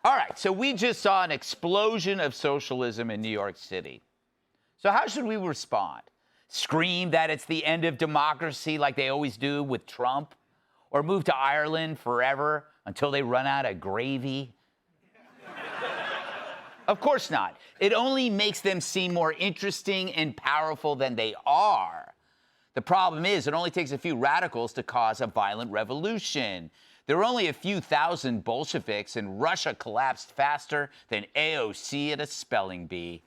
All right, so we just saw an explosion of socialism in New York City. So how should we respond? Scream that it's the end of democracy like they always do with Trump? Or move to Ireland forever until they run out of gravy? Of course not. It only makes them seem more interesting and powerful than they are. The problem is, it only takes a few radicals to cause a violent revolution. There were only a few thousand Bolsheviks, and Russia collapsed faster than AOC at a spelling bee.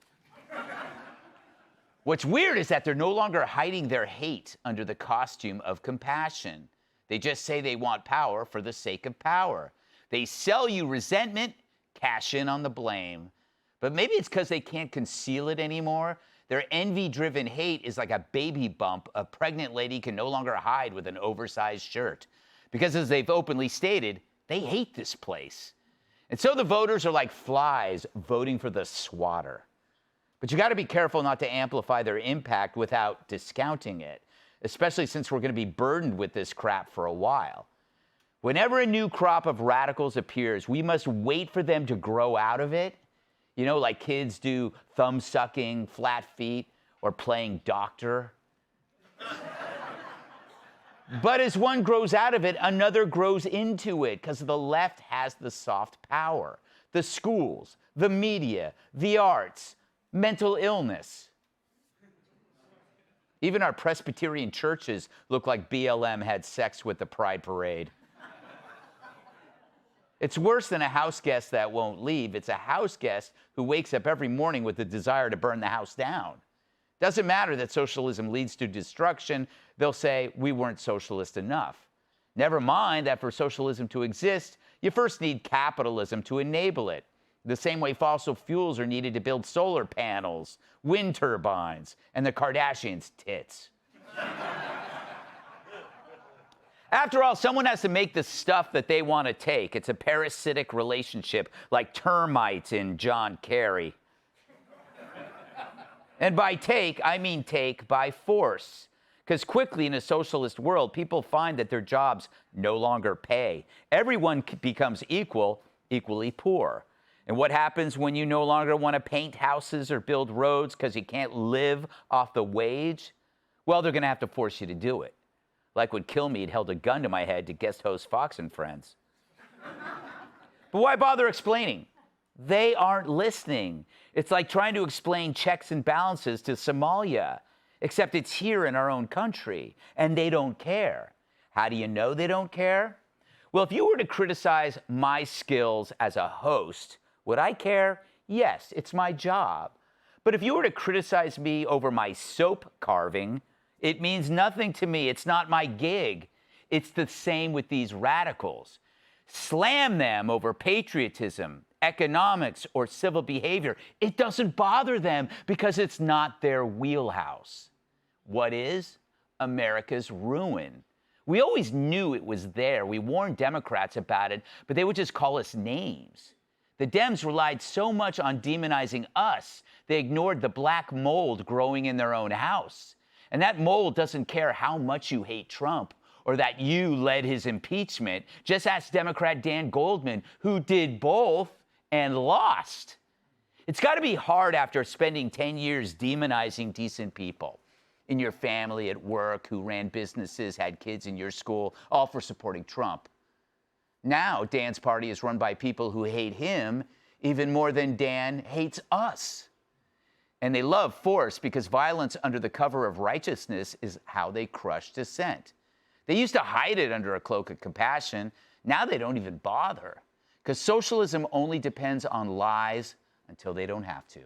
What's weird is that they're no longer hiding their hate under the costume of compassion. They just say they want power for the sake of power. They sell you resentment, cash in on the blame. But maybe it's because they can't conceal it anymore. Their envy-driven hate is like a baby bump a pregnant lady can no longer hide with an oversized shirt. Because as they've openly stated, they hate this place. And so the voters are like flies voting for the swatter. But you got to be careful not to amplify their impact without discounting it, especially since we're going to be burdened with this crap for a while. Whenever a new crop of radicals appears, we must wait for them to grow out of it. You know, like kids do thumb-sucking, flat feet, or playing doctor. But as one grows out of it, another grows into it, because the left has the soft power. The schools, the media, the arts, mental illness. Even our Presbyterian churches look like BLM had sex with the Pride Parade. It's worse than a house guest that won't leave. It's a house guest who wakes up every morning with the desire to burn the house down. Doesn't matter that socialism leads to destruction. They'll say, we weren't socialist enough. Never mind that for socialism to exist, you first need capitalism to enable it. The same way fossil fuels are needed to build solar panels, wind turbines, and the Kardashians' tits. After all, someone has to make the stuff that they want to take. It's a parasitic relationship like termites in John Kerry. And by take, I mean take by force. Because quickly in a socialist world, people find that their jobs no longer pay. Everyone becomes equally poor. And what happens when you no longer want to paint houses or build roads because you can't live off the wage? Well, they're going to have to force you to do it. Like when Kilmeade held a gun to my head to guest host Fox and Friends. But why bother explaining? They aren't listening. It's like trying to explain checks and balances to Somalia, except it's here in our own country, and they don't care. How do you know they don't care? Well, if you were to criticize my skills as a host, would I care? Yes, it's my job. But if you were to criticize me over my soap carving, it means nothing to me. It's not my gig. It's the same with these radicals. Slam them over patriotism, economics, or civil behavior. It doesn't bother them because it's not their wheelhouse. What is? America's ruin. We always knew it was there. We warned Democrats about it, but they would just call us names. The Dems relied so much on demonizing us, they ignored the black mold growing in their own house. And that mold doesn't care how much you hate Trump or that you led his impeachment. Just ask Democrat Dan Goldman, who did both and lost. It's got to be hard after spending 10 years demonizing decent people in your family, at work, who ran businesses, had kids in your school, all for supporting Trump. Now, Dan's party is run by people who hate him even more than Dan hates us. And they love force because violence under the cover of righteousness is how they crush dissent. They used to hide it under a cloak of compassion. Now they don't even bother. Because socialism only depends on lies until they don't have to.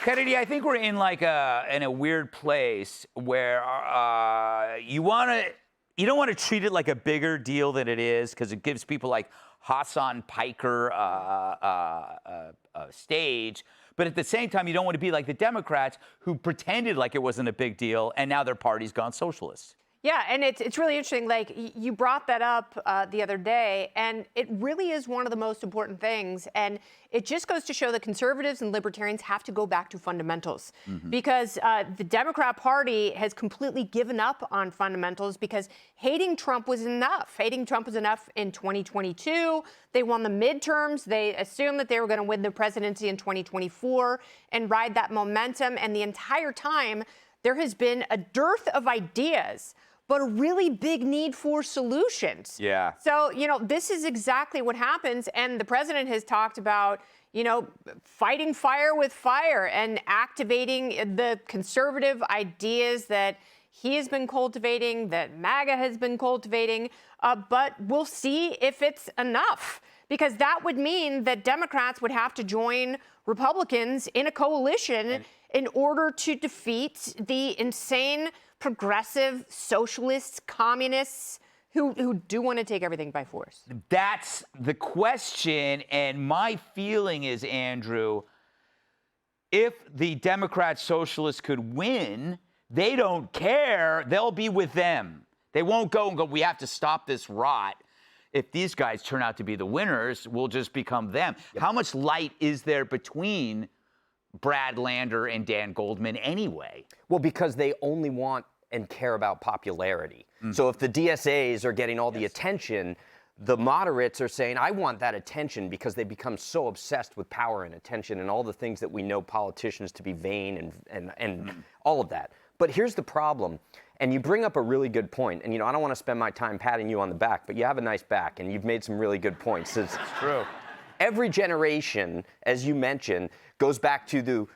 Kennedy, I think we're in like in a weird place where you don't want to treat it like a bigger deal than it is, because it gives people like Hassan Piker a stage. But at the same time, you don't want to be like the Democrats who pretended like it wasn't a big deal, and now their party's gone socialist. Yeah, and it's really interesting. Like you brought that up the other day, and it really is one of the most important things. And it just goes to show that conservatives and libertarians have to go back to fundamentals, because the Democrat Party has completely given up on fundamentals because hating Trump was enough. Hating Trump was enough in 2022. They won the midterms. They assumed that they were going to win the presidency in 2024 and ride that momentum. And the entire time, there has been a dearth of ideas, but a really big need for solutions. Yeah. So, this is exactly what happens. And the president has talked about, fighting fire with fire and activating the conservative ideas that he has been cultivating, that MAGA has been cultivating. But we'll see if it's enough, because that would mean that Democrats would have to join Republicans in a coalition in order to defeat the insane progressive socialists, communists who do want to take everything by force. That's the question. And my feeling is, Andrew, if the Democrat socialists could win, they don't care. They'll be with them. They won't go and go, we have to stop this rot. If these guys turn out to be the winners, we'll just become them. Yep. How much light is there between Brad Lander and Dan Goldman anyway? Well, because they only want and care about popularity. So if the DSAs are getting all the attention, the moderates are saying, I want that attention, because they become so obsessed with power and attention and all the things that we know politicians to be vain and all of that. But here's the problem, and you bring up a really good point, and I don't want to spend my time patting you on the back, but you have a nice back, and you've made some really good points. It's true. Every generation, as you mentioned, goes back to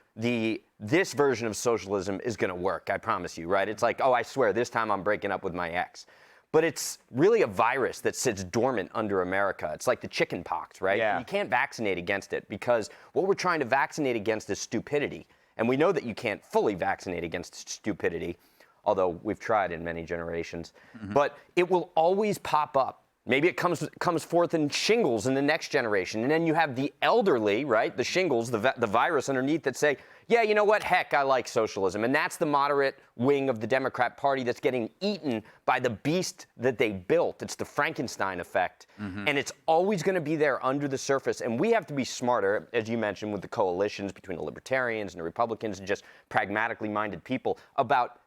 this version of socialism is going to work, I promise you, right? It's like, oh, I swear, this time I'm breaking up with my ex. But it's really a virus that sits dormant under America. It's like the chicken pox, right? Yeah. And you can't vaccinate against it, because what we're trying to vaccinate against is stupidity. And we know that you can't fully vaccinate against stupidity, although we've tried in many generations. But it will always pop up. Maybe it comes forth in shingles in the next generation. And then you have the elderly, right, the shingles, the virus underneath, that say, yeah, you know what, heck, I like socialism. And that's the moderate wing of the Democrat Party that's getting eaten by the beast that they built. It's the Frankenstein effect. And it's always going to be there under the surface. And we have to be smarter, as you mentioned, with the coalitions between the libertarians and the Republicans and just pragmatically minded people, about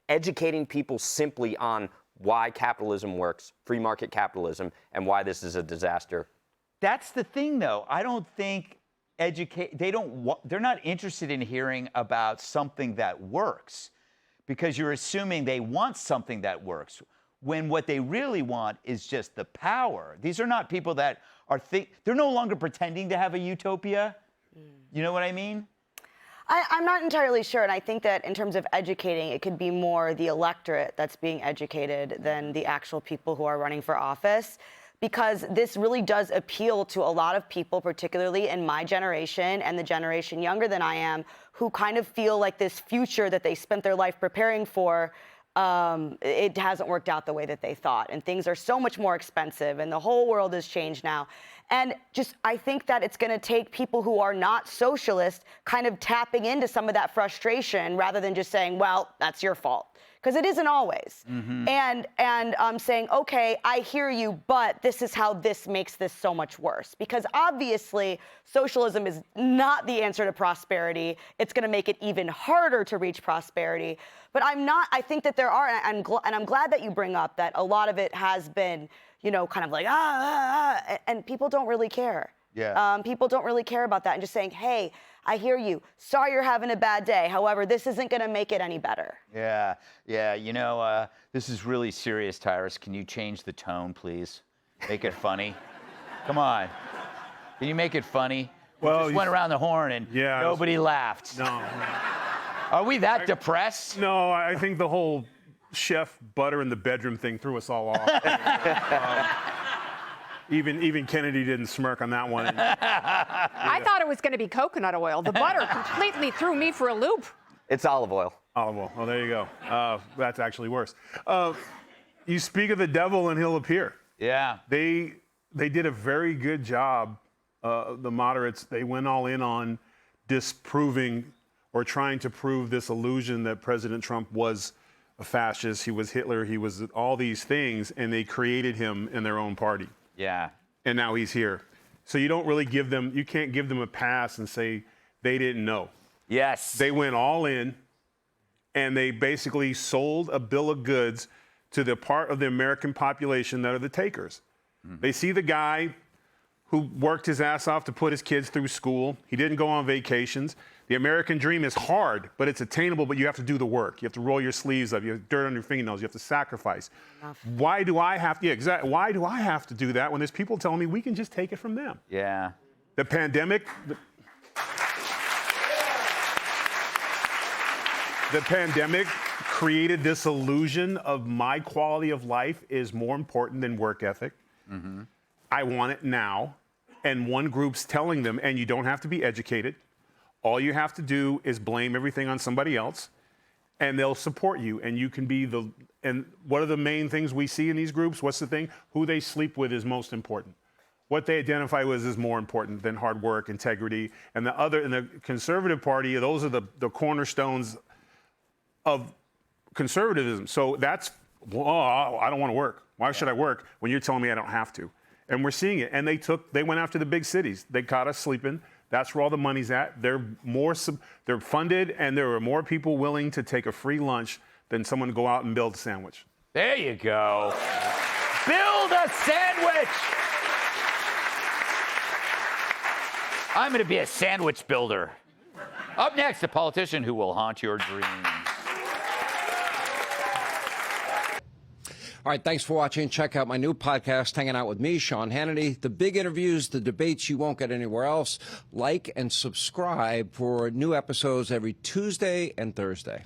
educating people simply on why capitalism works, free market capitalism, and why this is a disaster. That's the thing, though. I don't think they're not interested in hearing about something that works, because you're assuming they want something that works, when what they really want is just the power. These are not people that they're no longer pretending to have a utopia. You know what I mean? I'm not entirely sure, and I think that in terms of educating, it could be more the electorate that's being educated than the actual people who are running for office, because this really does appeal to a lot of people, particularly in my generation and the generation younger than I am, who kind of feel like this future that they spent their life preparing for, it hasn't worked out the way that they thought, and things are so much more expensive, and the whole world has changed now. And I think that it's going to take people who are not socialist kind of tapping into some of that frustration, rather than just saying, well, that's your fault. Because it isn't always. And saying, okay, I hear you, but this is how this makes this so much worse. Because obviously, socialism is not the answer to prosperity. It's going to make it even harder to reach prosperity. But I think that there are, and I'm glad that you bring up that a lot of it has been, kind of like, and people don't really care. Yeah. People don't really care about that, and just saying, hey, I hear you. Sorry you're having a bad day. However, this isn't going to make it any better. Yeah. This is really serious, Tyrus. Can you change the tone, please? Make it funny. Come on. Can you make it funny? Well, we just went around the horn and nobody laughed. No. Are we that depressed? No, I think the whole chef butter in the bedroom thing threw us all off. Even Kennedy didn't smirk on that one. I thought it was going to be coconut oil. The butter completely threw me for a loop. It's olive oil. Olive oil. Oh, there you go. That's actually worse. You speak of the devil and he'll appear. Yeah. They did a very good job, the moderates. They went all in on disproving or trying to prove this illusion that President Trump was a fascist, he was Hitler, he was all these things, and they created him in their own party. Yeah. And now he's here. So you don't really you can't give them a pass and say they didn't know. Yes. They went all in, and they basically sold a bill of goods to the part of the American population that are the takers. They see the guy who worked his ass off to put his kids through school. He didn't go on vacations. The American dream is hard, but it's attainable, but you have to do the work. You have to roll your sleeves up. You have dirt on your fingernails. You have to sacrifice. Why do I have to, yeah, exactly. Why do I have to do that when there's people telling me we can just take it from them? Yeah. The pandemic, the pandemic created this illusion of my quality of life is more important than work ethic. I want it now. And one group's telling them, and you don't have to be educated. All you have to do is blame everything on somebody else, and they'll support you. And you can be and what are the main things we see in these groups? What's the thing? Who they sleep with is most important. What they identify with is more important than hard work, integrity. And in the conservative party, those are the cornerstones of conservatism. So that's, I don't want to work. Why should I work when you're telling me I don't have to? And we're seeing it. And they went after the big cities. They caught us sleeping. That's where all the money's at. They're funded, and there are more people willing to take a free lunch than someone to go out and build a sandwich. There you go. Build a sandwich. I'm going to be a sandwich builder. Up next, a politician who will haunt your dreams. All right, thanks for watching. Check out my new podcast, Hanging Out with Me, Sean Hannity. The big interviews, the debates you won't get anywhere else. Like and subscribe for new episodes every Tuesday and Thursday.